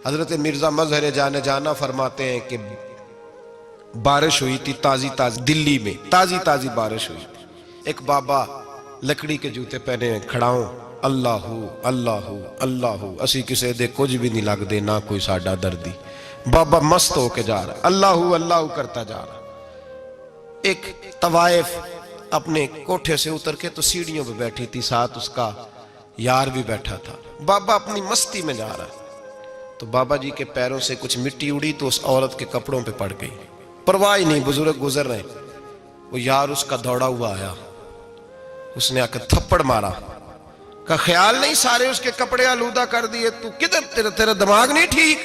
حضرت مرزا مظہر جانے جانا فرماتے ہیں کہ بارش ہوئی تھی تازی تازی دلی میں، تازی تازی بارش ہوئی تھی. ایک بابا لکڑی کے جوتے پہنے کھڑا ہوں، اللہ اللہ اللہ اسی کسے دے کچھ بھی نہیں لگ دے، نہ کوئی ساڈا دردی. بابا مست ہو کے جا رہا، اللہ اللہ کرتا جا رہا. ایک طوائف اپنے کوٹھے سے اتر کے تو سیڑھیوں پہ بیٹھی تھی، ساتھ اس کا یار بھی بیٹھا تھا. بابا اپنی مستی میں جا رہا تو بابا جی کے پیروں سے کچھ مٹی اڑی تو اس عورت کے کپڑوں پہ پڑ گئی. پرواہ ہی نہیں، بزرگ گزر رہے. وہ یار اس کا دوڑا ہوا آیا، اس نے آ کے تھپڑ مارا. کا خیال نہیں سارے اس کے کپڑے آلودہ کر دیے، تو کدھر تیرا دماغ نہیں ٹھیک؟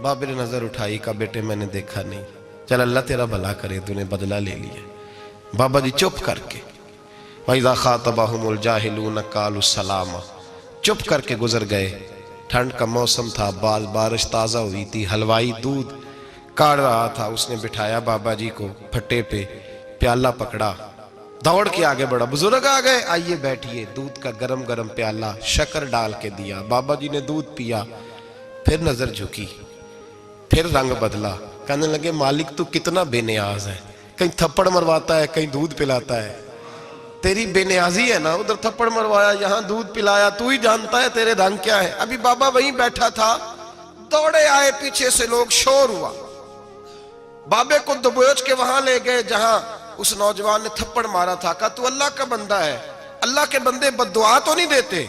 بابے نے نظر اٹھائی، کہا بیٹے میں نے دیکھا نہیں، چل اللہ تیرا بھلا کرے، تو نے بدلہ لے لیا. بابا جی چپ کر کے وَإِذَا خَاطَبَهُمُ الْجَاهِلُونَ قَالُوا السَّلَامَ چپ کر کے گزر گئے. ٹھنڈ کا موسم تھا، بارش تازہ ہوئی تھی، حلوائی دودھ کاڑ رہا تھا. اس نے بٹھایا بابا جی کو پھٹے پہ، پیالہ پکڑا، دوڑ کے آگے بڑھا. بزرگ آ گئے، آئیے بیٹھیے. دودھ کا گرم گرم پیالہ شکر ڈال کے دیا. بابا جی نے دودھ پیا، پھر نظر جھکی، پھر رنگ بدلا. کہنے لگے مالک تو کتنا بے نیاز ہے، کہیں تھپڑ مرواتا ہے، کہیں دودھ پلاتا ہے. تیری بے نیازی ہے نا، ادھر تھپڑ مروایا، یہاں دودھ پلایا، تو ہی جانتا ہے تیرے رنگ کیا ہے. ابھی بابا وہیں بیٹھا تھا، دوڑے آئے پیچھے سے لوگ، شور ہوا. بابے کو دبوچ کے وہاں لے گئے جہاں اس نوجوان نے تھپڑ مارا تھا. کہا تو اللہ کا بندہ ہے، اللہ کے بندے بد دعا تو نہیں دیتے.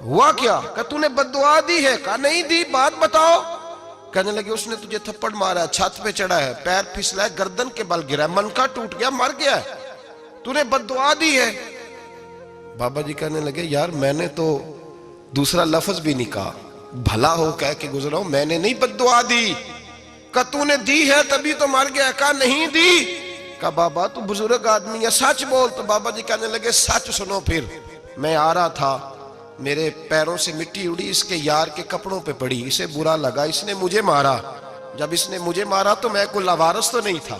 ہوا کیا؟ کہا تو نے بد دعا دی ہے؟ کہا نہیں دی، بات بتاؤ. کہنے لگے اس نے تجھے تھپڑ مارا ہے، چھت پہ چڑھا ہے، پیر پھسلا ہے، گردن کے بل گرا ہے، منکا ٹوٹ گیا، مر گیا ہے، تو نے بد دعا دی ہے. بابا جی کہنے لگے یار میں نے تو دوسرا لفظ بھی نہیں کہا، بھلا ہو کہہ کے گزرا ہوں، میں نے نہیں بد دعا دی. کہا تو نے دی ہے تبھی تو مر گیا. کہا نہیں دی. کہا بابا تو بزرگ آدمی ہے، سچ بول. تو بابا جی کہنے لگے سچ سنو. پھر میں آ رہا تھا، میرے پیروں سے مٹی اڑی، اس کے یار کے کپڑوں پہ پڑی، اسے برا لگا، اس نے مجھے مارا. جب اس نے مجھے مارا تو میں کوئی لاوارث تو نہیں تھا،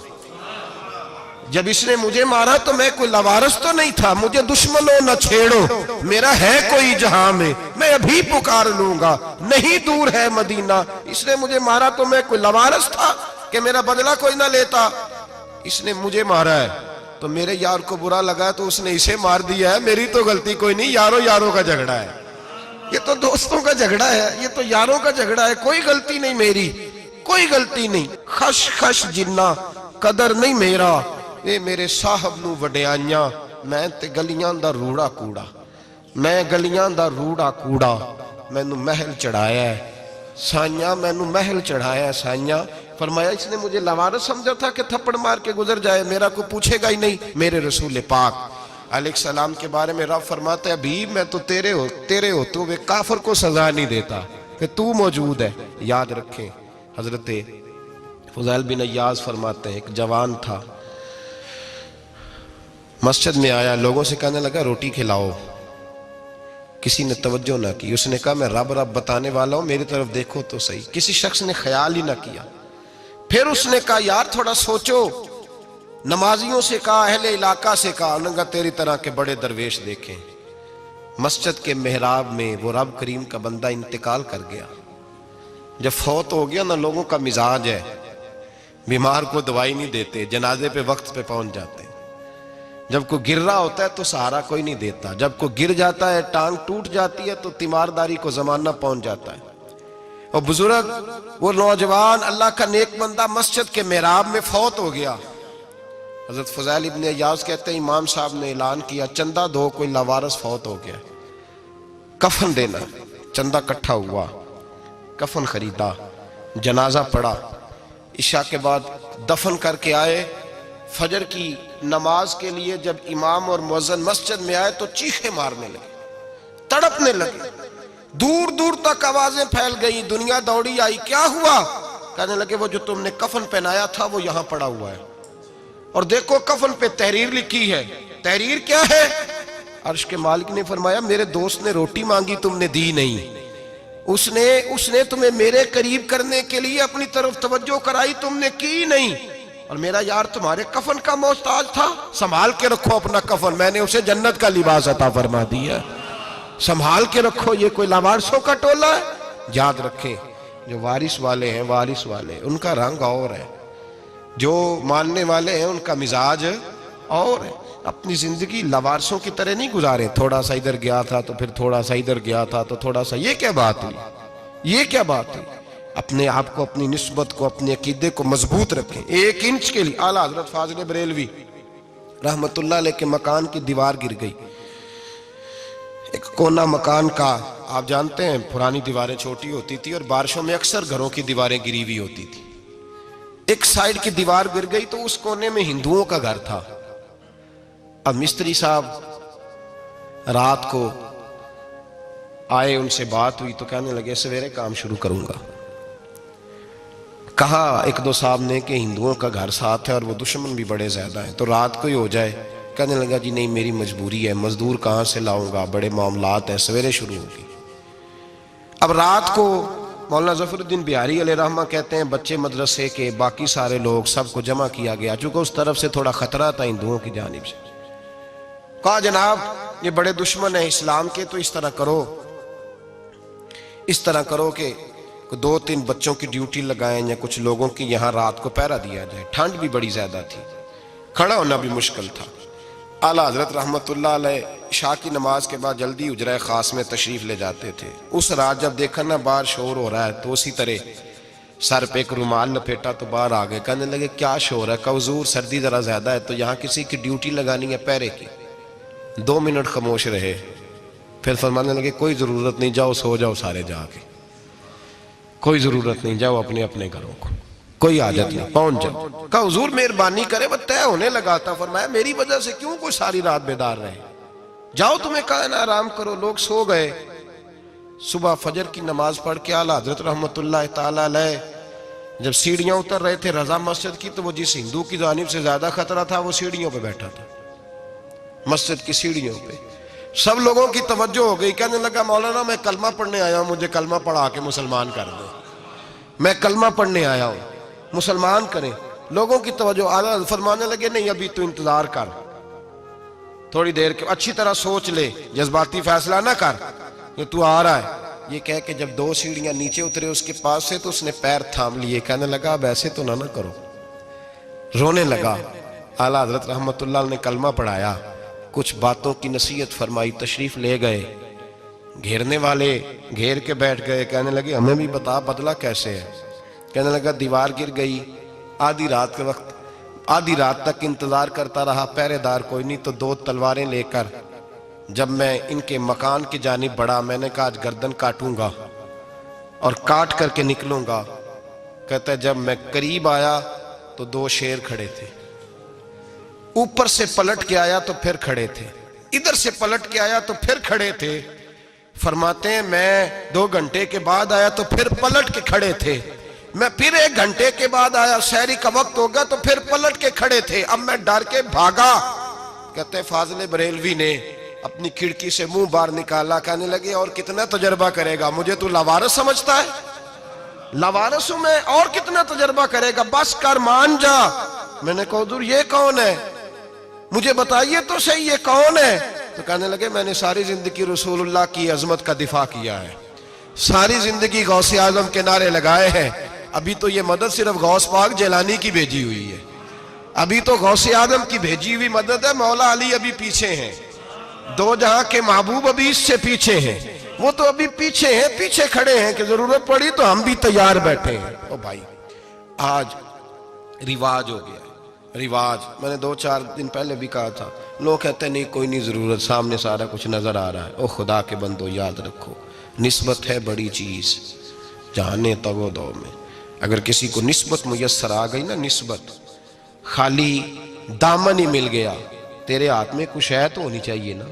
جب اس نے مجھے مارا تو میں کوئی لاوارث تو نہیں تھا. مجھے دشمنوں نہ چھیڑو، میرا ہے کوئی جہاں میں ابھی پکار لوں گا، نہیں دور ہے مدینہ. اس نے مجھے مارا تو میں کوئی لاوارث تھا کہ میرا بدلہ کوئی نہ لیتا. اس نے مجھے مارا ہے تو میرے یار کو برا لگا تو اس نے اسے مار دیا ہے، میری تو غلطی کوئی نہیں. یاروں کا جھگڑا ہے، یہ تو دوستوں کا جھگڑا ہے، یہ تو یاروں کا جھگڑا ہے، کوئی غلطی نہیں میری، کوئی غلطی نہیں. خش خش جنہ قدر نہیں میرا، اے میرے صاحب نو وڈیاں، میں تے گلیاں دا روڑا کوڑا، میں گلیاں دا روڑا کوڑا. میں نو محل چڑھایا ہے سائیاں، میں نو محل چڑھایا ہے سائیاں. فرمایا اس نے مجھے لوارث سمجھا تھا کہ تھپڑ مار کے گزر جائے، میرا کو پوچھے گا ہی نہیں. میرے رسول پاک علیہ السلام کے بارے میں رب فرماتا ہے ابھی میں تو تیرے ہوتے ہوئے کافر کو سزا نہیں دیتا کہ تو موجود ہے. یاد رکھیں حضرت فضیل بن عیاض فرماتے ہیں ایک جوان تھا، مسجد میں آیا، لوگوں سے کہنے لگا روٹی کھلاؤ. کسی نے توجہ نہ کی. اس نے کہا میں رب بتانے والا ہوں، میری طرف دیکھو تو صحیح. کسی شخص نے خیال ہی نہ کیا. پھر اس نے کہا یار تھوڑا سوچو. نمازیوں سے کہا، اہل علاقہ سے کہا، انہوں نے کہا تیری طرح کے بڑے درویش دیکھیں. مسجد کے محراب میں وہ رب کریم کا بندہ انتقال کر گیا. جب فوت ہو گیا نا، لوگوں کا مزاج ہے، بیمار کو دوائی نہیں دیتے، جنازے پہ وقت پہ پہنچ جاتے. جب کوئی گر رہا ہوتا ہے تو سہارا کوئی نہیں دیتا، جب کوئی گر جاتا ہے، ٹانگ ٹوٹ جاتی ہے تو تیمارداری کو زمانہ پہنچ جاتا ہے. اور بزرگ وہ نوجوان اللہ کا نیک بندہ مسجد کے محراب میں فوت ہو گیا. حضرت فضیل ابن عیاض کہتے ہیں امام صاحب نے اعلان کیا چندہ دو، کوئی لاوارث فوت ہو گیا، کفن دینا. چندہ کٹھا ہوا، کفن خریدا، جنازہ پڑا. عشاء کے بعد دفن کر کے آئے. فجر کی نماز کے لیے جب امام اور مؤذن مسجد میں آئے تو چیخیں مارنے لگے، تڑپنے لگے. دور دور تک آوازیں پھیل گئی، دنیا دوڑی آئی. کیا ہوا؟ کہنے لگے وہ جو تم نے کفن پہنایا تھا وہ یہاں پڑا ہوا ہے، اور دیکھو کفن پہ تحریر لکھی ہے. تحریر کیا ہے؟ عرش کے مالک نے فرمایا میرے دوست نے روٹی مانگی تم نے دی نہیں، اس نے تمہیں میرے قریب کرنے کے لیے اپنی طرف توجہ کرائی، تم نے کی نہیں. اور میرا یار تمہارے کفن کا محتاج تھا، سنبھال کے رکھو اپنا کفن، میں نے اسے جنت کا لباس عطا فرما دیا، سنبھال کے رکھو. یہ کوئی لاوارثوں کا ٹولہ ہے؟ یاد رکھیں جو وارث والے ہیں، وارث والے ان کا رنگ اور ہے، جو ماننے والے ہیں ان کا مزاج اور ہے۔ اپنی زندگی لوارثوں کی طرح نہیں گزاریں، تھوڑا سا ادھر گیا تھا تو پھر تھوڑا سا ادھر گیا تھا تو تھوڑا سا، یہ کیا بات ہوئی، یہ کیا بات ہوئی؟ اپنے آپ کو، اپنی نسبت کو، اپنے عقیدے کو مضبوط رکھیں۔ 1 انچ کے لیے اعلیٰ حضرت فاضل بریلوی رحمت اللہ علیہ کے مکان کی دیوار گر گئی، ایک کونا مکان کا، آپ جانتے ہیں پرانی دیواریں چھوٹی ہوتی تھی اور بارشوں میں اکثر گھروں کی دیواریں گری ہوئی ہوتی تھی، ایک سائیڈ کی دیوار گر گئی تو اس کونے میں ہندوؤں کا گھر تھا۔ اب مستری صاحب رات کو آئے، ان سے بات ہوئی تو کہنے لگے سویرے کام شروع کروں گا۔ کہا 1-2 صاحب نے کہ ہندوؤں کا گھر ساتھ ہے اور وہ دشمن بھی بڑے زیادہ ہیں، تو رات کو ہی ہو جائے۔ کہنے لگا جی نہیں، میری مجبوری ہے، مزدور کہاں سے لاؤں گا، بڑے معاملات ہیں، سویرے شروع ہوگی۔ اب رات کو مولانا ظفر الدین بہاری علیہ رحمہ کہتے ہیں بچے مدرسے کے، باقی سارے لوگ، سب کو جمع کیا گیا، چونکہ اس طرف سے تھوڑا خطرہ تھا ہندوؤں کی جانب سے۔ کہا جناب یہ بڑے دشمن ہیں اسلام کے، تو اس طرح کرو کہ 2-3 بچوں کی ڈیوٹی لگائیں یا کچھ لوگوں کی یہاں رات کو پہرا دیا جائے۔ ٹھنڈ بھی بڑی زیادہ تھی، کھڑا ہونا بھی مشکل تھا۔ اعلیٰ حضرت رحمت اللہ علیہ عشاء کی نماز کے بعد جلدی حجرہ خاص میں تشریف لے جاتے تھے۔ اس رات جب دیکھا نا باہر شور ہو رہا ہے تو اسی طرح سر پہ ایک رومال لپیٹا تو باہر آ گئے، کہنے لگے کیا شور ہے؟ کہا حضور سردی ذرا زیادہ ہے تو یہاں کسی کی ڈیوٹی لگانی ہے پہرے کی۔ 2 منٹ خاموش رہے، پھر فرمانے لگے کوئی ضرورت نہیں، جاؤ سو جاؤ سارے جا کے، کوئی ضرورت نہیں، جاؤ اپنے اپنے گھروں کو، کوئی حاجت نہیں، پہنچ جاؤ۔ کہا حضور مہربانی کرے، وہ طے ہونے لگا تھا۔ فرمایا میری وجہ سے کیوں کوئی ساری رات بیدار رہے، جاؤ تمہیں کہا نا آرام کرو۔ لوگ سو گئے۔ صبح فجر کی نماز پڑھ کے اعلیٰ حضرت رحمت اللہ تعالی علیہ جب سیڑھیاں اتر رہے تھے رضا مسجد کی، تو وہ جس ہندو کی جانب سے زیادہ خطرہ تھا وہ سیڑھیوں پہ بیٹھا تھا، مسجد کی سیڑھیوں پہ۔ سب لوگوں کی توجہ ہو گئی، کہنے لگا مولانا میں کلمہ پڑھنے آیا ہوں، مجھے کلمہ پڑھا کے مسلمان کر دو، میں کلمہ پڑھنے آیا ہوں، مسلمان کریں۔ لوگوں کی توجہ، اعلیٰ فرمانے لگے نہیں ابھی تو انتظار کر، تھوڑی دیر کے اچھی طرح سوچ لے، جذباتی فیصلہ نہ کر، یہ تو آ رہا ہے۔ یہ کہہ کے جب 2 سیڑھیاں نیچے اترے اس کے پاس سے تو اس نے پیر تھام لیے، کہنے لگا اب ایسے تو نہ کرو، رونے لگا۔ اعلیٰ حضرت رحمت اللہ نے کلمہ پڑھایا، کچھ باتوں کی نصیحت فرمائی، تشریف لے گئے۔ گھیرنے والے گھیر کے بیٹھ گئے، کہنے لگے ہمیں بھی بتا بدلہ کیسے ہے۔ کہنے لگا دیوار گر گئی، آدھی رات کے وقت، آدھی رات تک انتظار کرتا رہا، پہرے دار کوئی نہیں، تو 2 تلواریں لے کر جب میں ان کے مکان کی جانب بڑھا، میں نے کہا آج گردن کاٹوں گا اور کاٹ کر کے نکلوں گا۔ کہتا ہے جب میں قریب آیا تو 2 شیر کھڑے تھے، اوپر سے پلٹ کے آیا تو پھر کھڑے تھے، ادھر سے پلٹ کے آیا تو پھر کھڑے تھے۔ فرماتے ہیں میں 2 گھنٹے کے بعد آیا تو پھر پلٹ کے کھڑے تھے، میں پھر 1 گھنٹے کے بعد آیا، سحری کا وقت ہوگا تو پھر پلٹ کے کھڑے تھے، اب میں ڈر کے بھاگا۔ کہتے ہیں فاضل بریلوی نے اپنی کھڑکی سے منہ باہر نکالا، کہنے لگے اور کتنا تجربہ کرے گا، مجھے تو لاوارث سمجھتا ہے، لاوارث ہوں میں، اور کتنا تجربہ کرے گا، بس کر مان جا۔ میں نے کہا حضور یہ کون ہے، مجھے بتائیے تو صحیح یہ کون ہے۔ تو کہنے لگے میں نے ساری زندگی رسول اللہ کی عظمت کا دفاع کیا ہے، ساری زندگی غوث اعظم کے نعرے لگائے ہیں، ابھی تو یہ مدد صرف غوث پاک جیلانی کی بھیجی ہوئی ہے، ابھی تو غوث اعظم کی بھیجی ہوئی مدد ہے، مولا علی ابھی پیچھے ہیں، 2 جہاں کے محبوب ابھی اس سے پیچھے ہیں، وہ تو ابھی پیچھے ہیں، پیچھے کھڑے ہیں کہ ضرورت پڑی تو ہم بھی تیار بیٹھے ہیں۔ او بھائی آج رواج ہو گیا، رواج، میں نے 2-4 دن پہلے بھی کہا تھا، لوگ کہتے ہیں نہیں کوئی نہیں ضرورت، سامنے سارا کچھ نظر آ رہا ہے۔ او خدا کے بندو یاد رکھو، نسبت ہے بڑی چیز، جانے تو دو میں اگر کسی کو نسبت میسر آ گئی نا، نسبت، خالی دامن ہی مل گیا، تیرے ہاتھ میں کچھ ہے تو ہونی چاہیے نا،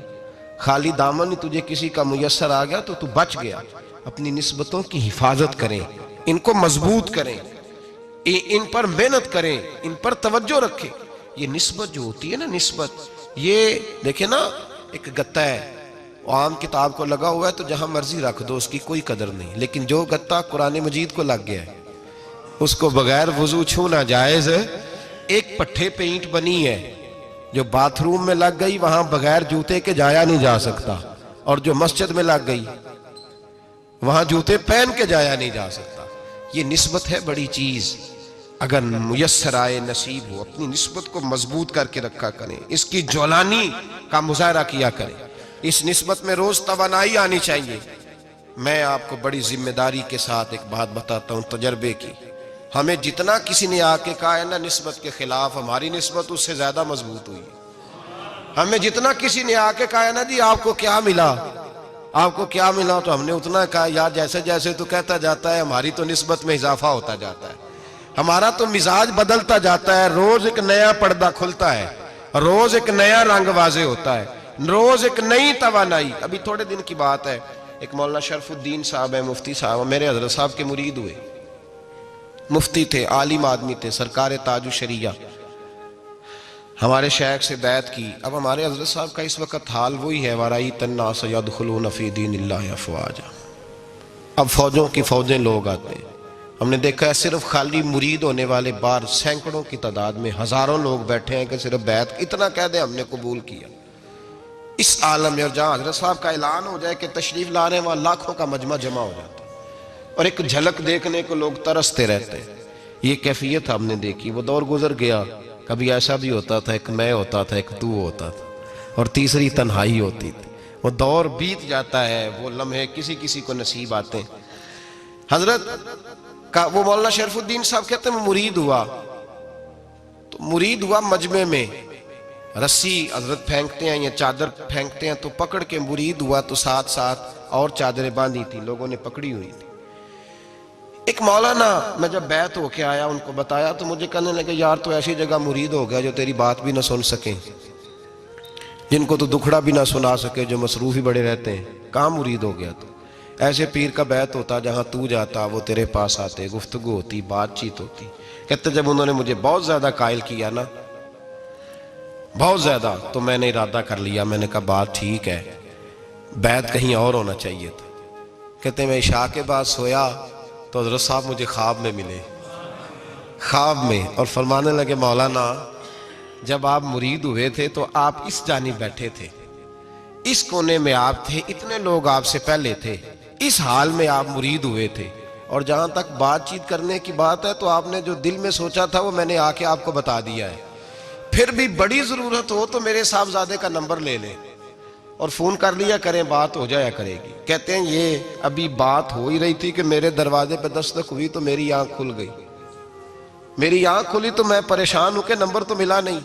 خالی دامن ہی تجھے کسی کا میسر آ گیا تو بچ گیا۔ اپنی نسبتوں کی حفاظت کریں، ان کو مضبوط کریں، ان پر محنت کریں، ان پر توجہ رکھیں۔ یہ نسبت جو ہوتی ہے نا، نسبت، یہ دیکھیں نا ایک گتہ ہے، عام کتاب کو لگا ہوا ہے تو جہاں مرضی رکھ دو، اس کی کوئی قدر نہیں، لیکن جو گتہ قرآن مجید کو لگ گیا ہے اس کو بغیر وضو چھونا جائز ہے۔ ایک پٹھے پہ اینٹ بنی ہے، جو باتھ روم میں لگ گئی وہاں بغیر جوتے کے جایا نہیں جا سکتا، اور جو مسجد میں لگ گئی وہاں جوتے پہن کے جایا نہیں جا سکتا. یہ نسبت ہے بڑی چیز. اگر میسر آئے نصیب ہو اپنی نسبت کو مضبوط کر کے رکھا کریں, اس کی جولانی کا مظاہرہ کیا کریں. اس نسبت میں روز توانائی آنی چاہیے. میں آپ کو بڑی ذمہ داری کے ساتھ ایک بات بتاتا ہوں تجربے کی. ہمیں جتنا کسی نے آ کے کہا ہے نا نسبت کے خلاف, ہماری نسبت اس سے زیادہ مضبوط ہوئی. ہمیں جتنا کسی نے آ کے کہا ہے نا جی آپ کو کیا ملا, آپ کو کیا ملا, تو ہم نے اتنا کہا یار جیسے جیسے تو کہتا جاتا ہے ہماری تو نسبت میں اضافہ ہوتا جاتا ہے, ہمارا تو مزاج بدلتا جاتا ہے. روز ایک نیا پردہ کھلتا ہے, روز ایک نیا رنگ واضح ہوتا ہے, روز ایک نئی توانائی. ابھی تھوڑے دن کی بات ہے, ایک مولانا شرف الدین صاحب ہے, مفتی صاحب, میرے حضرت صاحب کے مرید ہوئے. مفتی تھے, عالم آدمی تھے, سرکار تاج الشریعہ, ہمارے شیخ سے بیعت کی. اب ہمارے حضرت صاحب کا اس وقت حال وہی ہے وَرَأَيْتَ النَّاسَ يَدْخُلُونَ فِي دِينِ اللَّهِ أَفْوَاجًا. اب فوجوں کی فوجیں لوگ آتے ہیں. ہم نے دیکھا ہے صرف خالی مرید ہونے والے باہر سینکڑوں کی تعداد میں ہزاروں لوگ بیٹھے ہیں کہ صرف بیعت اتنا کہہ دیں ہم نے قبول کیا. اس عالم میں اور جہاں حضرت صاحب کا اعلان ہو جائے کہ تشریف لا رہے ہیں وہاں لاکھوں کا مجمع جمع ہو جاتا ہے اور ایک جھلک دیکھنے کو لوگ ترستے رہتے ہیں. یہ کیفیت ہم نے دیکھی. وہ دور گزر گیا. کبھی ایسا بھی ہوتا تھا ایک میں ہوتا تھا, ایک تو ہوتا تھا, اور تیسری تنہائی ہوتی تھی. وہ دور بیت جاتا ہے, وہ لمحے کسی کسی کو نصیب آتے ہیں. حضرت کا وہ مولانا شرف الدین صاحب کہتے ہیں مرید ہوا, تو مرید ہوا مجمع میں, رسی حضرت پھینکتے ہیں یا چادر پھینکتے ہیں تو پکڑ کے مرید ہوا, تو ساتھ ساتھ اور چادریں باندھی تھی, لوگوں نے پکڑی ہوئی تھی. ایک مولانا, میں جب بیعت ہو کے آیا ان کو بتایا تو مجھے کہنے لگے یار تو ایسی جگہ مرید ہو گیا جو تیری بات بھی نہ سن سکیں, جن کو تو دکھڑا بھی نہ سنا سکے, جو مصروف ہی بڑے رہتے ہیں, کہاں مرید ہو گیا تو. ایسے پیر کا بیعت ہوتا جہاں تو جاتا وہ تیرے پاس آتے, گفتگو ہوتی, بات چیت ہوتی. کہتے جب انہوں نے مجھے بہت زیادہ قائل کیا نا, بہت زیادہ, تو میں نے ارادہ کر لیا. میں نے کہا بات ٹھیک ہے, بیعت کہیں اور ہونا چاہیے تھا. کہتے میں عشاء کے بعد سویا تو حضرت صاحب مجھے خواب میں ملے, خواب میں, اور فرمانے لگے مولانا جب آپ مرید ہوئے تھے تو آپ اس جانب بیٹھے تھے, اس کونے میں آپ تھے, اتنے لوگ آپ سے پہلے تھے, اس حال میں آپ مرید ہوئے تھے, اور جہاں تک بات چیت کرنے کی بات ہے تو آپ نے جو دل میں سوچا تھا وہ میں نے آ کے آپ کو بتا دیا ہے. پھر بھی بڑی ضرورت ہو تو میرے صاحبزادے کا نمبر لے لیں اور فون کر لیا کریں, بات ہو جایا کرے گی. کہتے ہیں یہ ابھی بات ہو ہی رہی تھی کہ میرے دروازے پہ دستک ہوئی تو میری آنکھ کھل گئی. میری آنکھ کھلی تو میں پریشان ہوں کہ نمبر تو ملا نہیں.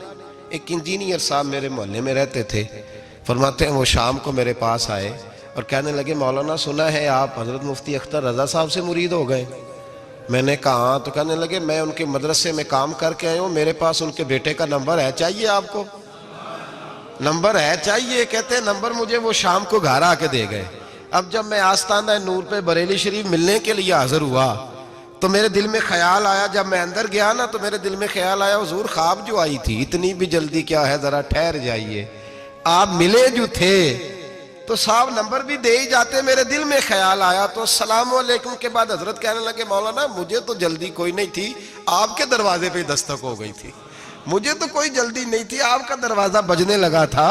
ایک انجینئر صاحب میرے محلے میں رہتے تھے, فرماتے ہیں وہ شام کو میرے پاس آئے اور کہنے لگے مولانا سنا ہے آپ حضرت مفتی اختر رضا صاحب سے مرید ہو گئے. میں نے کہا ہاں. تو کہنے لگے میں ان کے مدرسے میں کام کر کے آئے ہوں, میرے پاس ان کے بیٹے کا نمبر ہے, چاہیے آپ کو؟ نمبر ہے چاہیے. کہتے ہیں نمبر مجھے وہ شام کو گھر آ کے دے گئے. اب جب میں آستانہ نور پہ بریلی شریف ملنے کے لیے حاضر ہوا تو میرے دل میں خیال آیا, جب میں اندر گیا نا تو میرے دل میں خیال آیا حضور خواب جو آئی تھی اتنی بھی جلدی کیا ہے, ذرا ٹھہر جائیے, آپ ملے جو تھے تو صاحب نمبر بھی دے ہی جاتے. میرے دل میں خیال آیا تو السلام علیکم کے بعد حضرت کہنے لگے مولانا مجھے تو جلدی کوئی نہیں تھی, آپ کے دروازے پہ دستک ہو گئی تھی, مجھے تو کوئی جلدی نہیں تھی, آپ کا دروازہ بجنے لگا تھا,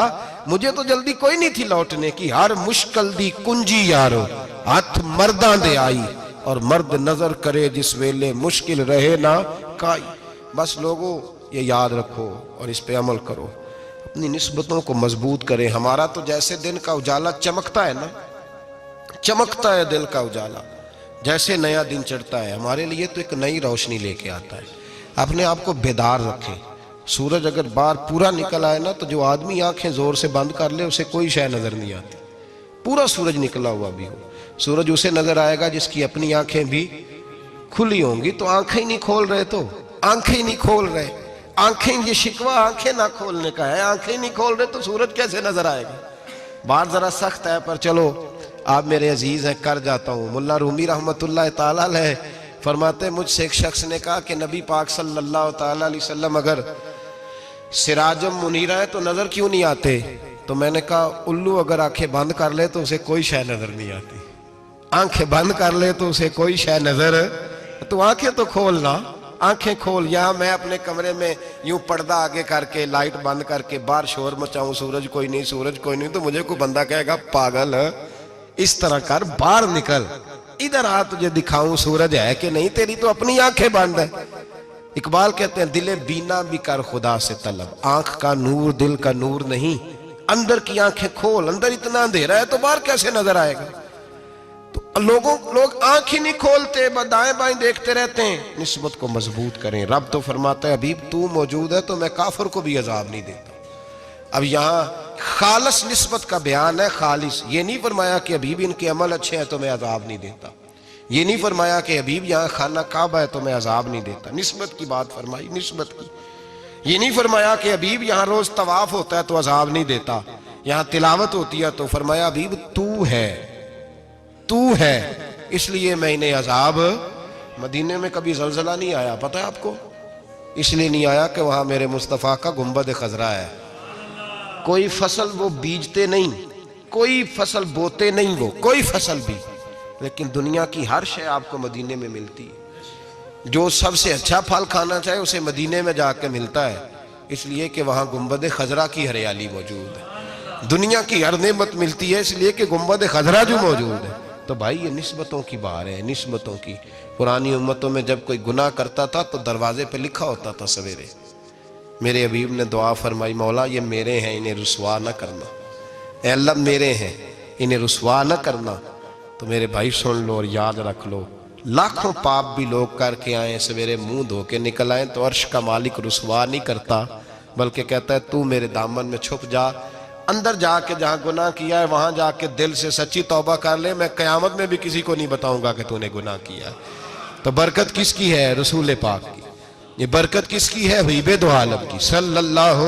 مجھے تو جلدی کوئی نہیں تھی لوٹنے کی. ہر مشکل دی کنجی یارو ہاتھ مرداں دے آئی, اور مرد نظر کرے جس ویلے مشکل رہے نہ کائی. بس لوگوں یہ یاد رکھو اور اس پہ عمل کرو, اپنی نسبتوں کو مضبوط کریں. ہمارا تو جیسے دن کا اجالا چمکتا ہے نا, چمکتا ہے دل کا اجالا, جیسے نیا دن چڑھتا ہے ہمارے لیے تو ایک نئی روشنی لے کے آتا ہے. اپنے آپ کو بیدار رکھیں. سورج اگر باہر پورا نکل آئے نا تو جو آدمی آنکھیں زور سے بند کر لے اسے کوئی شے نظر نہیں آتی. پورا سورج نکلا ہوا بھی ہو, سورج اسے نظر آئے گا جس کی اپنی آنکھیں بھی کھلی ہوں گی. تو آنکھیں نہیں کھول رہے, تو آنکھیں نہیں کھول رہے, آنکھیں, یہ شکوہ آنکھیں نہ کھولنے کا ہے, آنکھیں نہیں کھول رہے تو سورج کیسے نظر آئے گا. بات ذرا سخت ہے پر چلو آپ میرے عزیز ہیں کر جاتا ہوں. ملا رومی رحمت اللہ تعالیٰ علیہ فرماتے مجھ سے ایک شخص نے کہا کہ نبی پاک صلی اللہ تعالیٰ علیہ وسلم اگر سراجم منیرہ ہے تو نظر کیوں نہیں آتے؟ تو میں نے کہا الو اگر آنکھیں بند کر لے تو اسے کوئی شے نظر نہیں آتی. آنکھیں بند کر لے تو اسے کوئی شے نظر, تو آنکھیں تو کھولنا, آنکھیں کھول. یہاں میں اپنے کمرے میں یوں پردہ آگے کر کے لائٹ بند کر کے باہر شور مچاؤں, سورج کوئی نہیں, سورج کوئی نہیں, تو مجھے کوئی بندہ کہے گا پاگل, اس طرح کر, باہر نکل, ادھر آ تجھے دکھاؤں سورج ہے کہ نہیں، تیری تو اپنی آنکھیں بند ہے۔ اقبال کہتے ہیں دل بینا بھی کر خدا سے طلب، آنکھ کا نور دل کا نور نہیں، اندر کی آنکھیں کھول، اندر اتنا اندھیرا ہے تو باہر کیسے نظر آئے گا؟ تو لوگ آنکھ ہی نہیں کھولتے، دائیں بائیں دیکھتے رہتے ہیں۔ نسبت کو مضبوط کریں۔ رب تو فرماتا ہے حبیب تو موجود ہے تو میں کافر کو بھی عذاب نہیں دیتا۔ اب یہاں خالص نسبت کا بیان ہے، خالص، یہ نہیں فرمایا کہ حبیب ان کے عمل اچھے ہیں تو میں عذاب نہیں دیتا، یہ نہیں فرمایا کہ حبیب یہاں خانہ کعبہ ہے تو میں عذاب نہیں دیتا، نسبت کی بات فرمائی، نسبت کی۔ یہ نہیں فرمایا کہ حبیب یہاں روز طواف ہوتا ہے تو عذاب نہیں دیتا، یہاں تلاوت ہوتی ہے تو فرمایا حبیب تو ہے اس لیے میں انہیں عذاب۔ مدینے میں کبھی زلزلہ نہیں آیا، پتہ ہے آپ کو؟ اس لیے نہیں آیا کہ وہاں میرے مصطفیٰ کا گنبد خضرا ہے۔ کوئی فصل وہ بیجتے نہیں، کوئی فصل بوتے نہیں، وہ کوئی فصل بھی، لیکن دنیا کی ہر شے آپ کو مدینے میں ملتی ہے۔ جو سب سے اچھا پھل کھانا چاہے اسے مدینے میں جا کے ملتا ہے، اس لیے کہ وہاں گنبد خضرا کی ہریالی موجود ہے۔ دنیا کی ہر نعمت ملتی ہے اس لیے کہ گنبد خضرا جو موجود ہے۔ تو بھائی یہ نسبتوں کی بار ہے، نسبتوں کی۔ پرانی امتوں میں جب کوئی گناہ کرتا تھا تو دروازے پہ لکھا ہوتا تھا سویرے، میرے حبیب نے دعا فرمائی مولا یہ میرے ہیں انہیں رسوا نہ کرنا، اے اللہ میرے ہیں انہیں رسوا نہ کرنا۔ تو میرے بھائی سن لو اور یاد رکھ لو، لاکھوں پاپ بھی لوگ کر کے آئیں، سویرے منہ دھو کے نکل آئیں تو عرش کا مالک رسوا نہیں کرتا، بلکہ کہتا ہے تو میرے دامن میں چھپ جا، اندر جا کے جہاں گناہ کیا ہے وہاں جا کے دل سے سچی توبہ کر لے، میں قیامت میں بھی کسی کو نہیں بتاؤں گا کہ تو نے گناہ کیا ہے۔ تو برکت کس کی ہے؟ رسول پاک کی۔ یہ برکت کس کی ہے؟ حبیب دو عالم کی صلی اللہ۔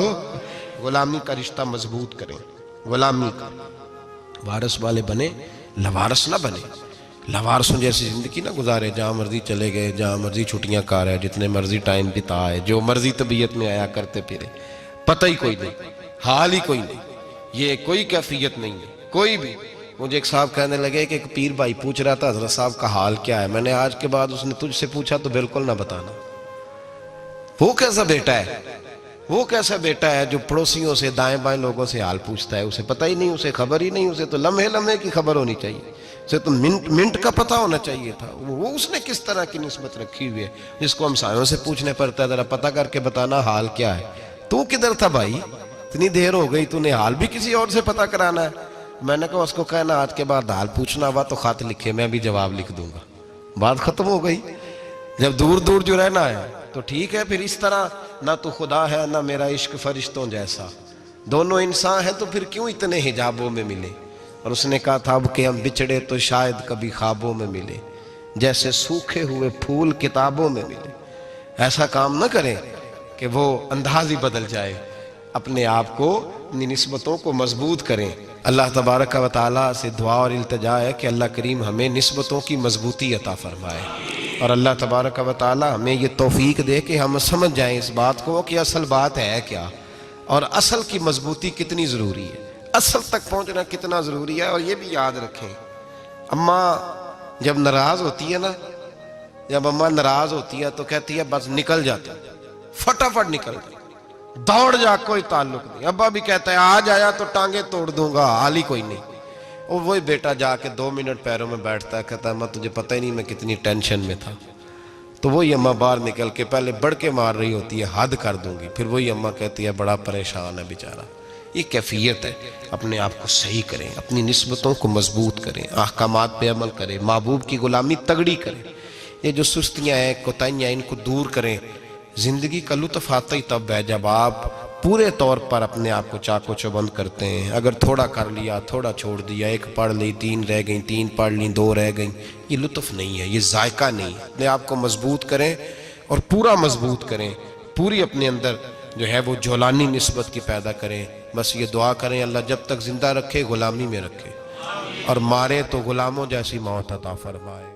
غلامی کا رشتہ مضبوط کریں، غلامی کا، وارث والے بنے، لوارث نہ بنے۔ لوارثوں جیسی زندگی نہ گزارے، جہاں مرضی چلے گئے، جہاں مرضی چھٹیاں کار ہے، جتنے مرضی ٹائم بتا ہے، جو مرضی طبیعت میں آیا کرتے پھرے، پتہ ہی کوئی نہیں، حال ہی کوئی نہیں، یہ کوئی کیفیت نہیں ہے کوئی بھی۔ مجھے ایک صاحب کہنے لگے کہ ایک پیر بھائی پوچھ رہا تھا حضرت صاحب کا حال کیا ہے، میں نے آج کے بعد اس نے تجھ سے پوچھا تو بالکل نہ بتانا۔ وہ کیسا بیٹا ہے، وہ کیسا بیٹا ہے جو پڑوسیوں سے دائیں بائیں لوگوں سے حال پوچھتا ہے، اسے پتہ ہی نہیں، اسے خبر ہی نہیں، اسے تو لمحے لمحے کی خبر ہونی چاہیے، اسے تو منٹ کا پتہ ہونا چاہیے تھا۔ وہ اس نے کس طرح کی نسبت رکھی ہوئی ہے جس کو ہم سایوں سے پوچھنے پڑتا ہے ذرا پتہ کر کے بتانا حال کیا ہے۔ تو کدھر تھا بھائی، اتنی دیر ہو گئی، تو نے حال بھی کسی اور سے پتہ کرانا ہے۔ میں نے کہا اس کو کہنا آج کے بعد حال پوچھنا ہوا تو خط لکھے، میں بھی جواب لکھ دوں گا، بات ختم ہو گئی۔ جب دور دور جو رہنا ہے تو ٹھیک ہے، پھر اس طرح نہ تو خدا ہے نہ میرا عشق فرشتوں جیسا، دونوں انسان ہیں تو پھر کیوں اتنے حجابوں میں ملے؟ اور اس نے کہا تھا اب کہ ہم بچھڑے تو شاید کبھی خوابوں میں ملے، جیسے سوکھے ہوئے پھول کتابوں میں ملے۔ ایسا کام نہ کریں کہ وہ انداز ہی بدل جائے، اپنے آپ کو، اپنی نسبتوں کو مضبوط کریں۔ اللہ تبارک و تعالیٰ سے دعا اور التجا ہے کہ اللہ کریم ہمیں نسبتوں کی مضبوطی عطا فرمائے، اور اللہ تبارک و تعالیٰ ہمیں یہ توفیق دے کہ ہم سمجھ جائیں اس بات کو کہ اصل بات ہے کیا، اور اصل کی مضبوطی کتنی ضروری ہے، اصل تک پہنچنا کتنا ضروری ہے۔ اور یہ بھی یاد رکھیں، اماں جب ناراض ہوتی ہے نا، جب اماں ناراض ہوتی ہے تو کہتی ہے بس نکل جاتا، فٹافٹ نکل جاتا، دوڑ جا، کوئی تعلق نہیں۔ ابا بھی کہتا ہے آج آیا تو ٹانگیں توڑ دوں گا، حال ہی کوئی نہیں۔ اور وہی بیٹا جا کے 2 منٹ پیروں میں بیٹھتا ہے، کہتا ہے اماں تجھے پتہ ہی نہیں میں کتنی ٹینشن میں تھا۔ تو وہی اماں باہر نکل کے پہلے بڑھ کے مار رہی ہوتی ہے حد کر دوں گی، پھر وہی اماں کہتی ہے بڑا پریشان ہے بیچارہ۔ یہ کیفیت ہے، اپنے آپ کو صحیح کریں، اپنی نسبتوں کو مضبوط کریں، احکامات پہ عمل کریں، محبوب کی غلامی تگڑی کریں۔ یہ جو سستیاں ہیں، کوتاہیاں ہیں، ان کو دور کریں۔ زندگی کا لطف آتا ہی تب ہے جب آپ پورے طور پر اپنے آپ کو چاق و چوبند کرتے ہیں۔ اگر تھوڑا کر لیا، تھوڑا چھوڑ دیا، 1 پڑھ لی، 3 رہ گئیں، 3 پڑھ لیں، 2 رہ گئیں، یہ لطف نہیں ہے، یہ ذائقہ نہیں ہے۔ اپنے آپ کو مضبوط کریں اور پورا مضبوط کریں، پوری اپنے اندر جو ہے وہ جولانی نسبت کی پیدا کریں۔ بس یہ دعا کریں اللہ جب تک زندہ رکھے غلامی میں رکھے، اور مارے تو غلاموں جیسی موت عطا فرمائے۔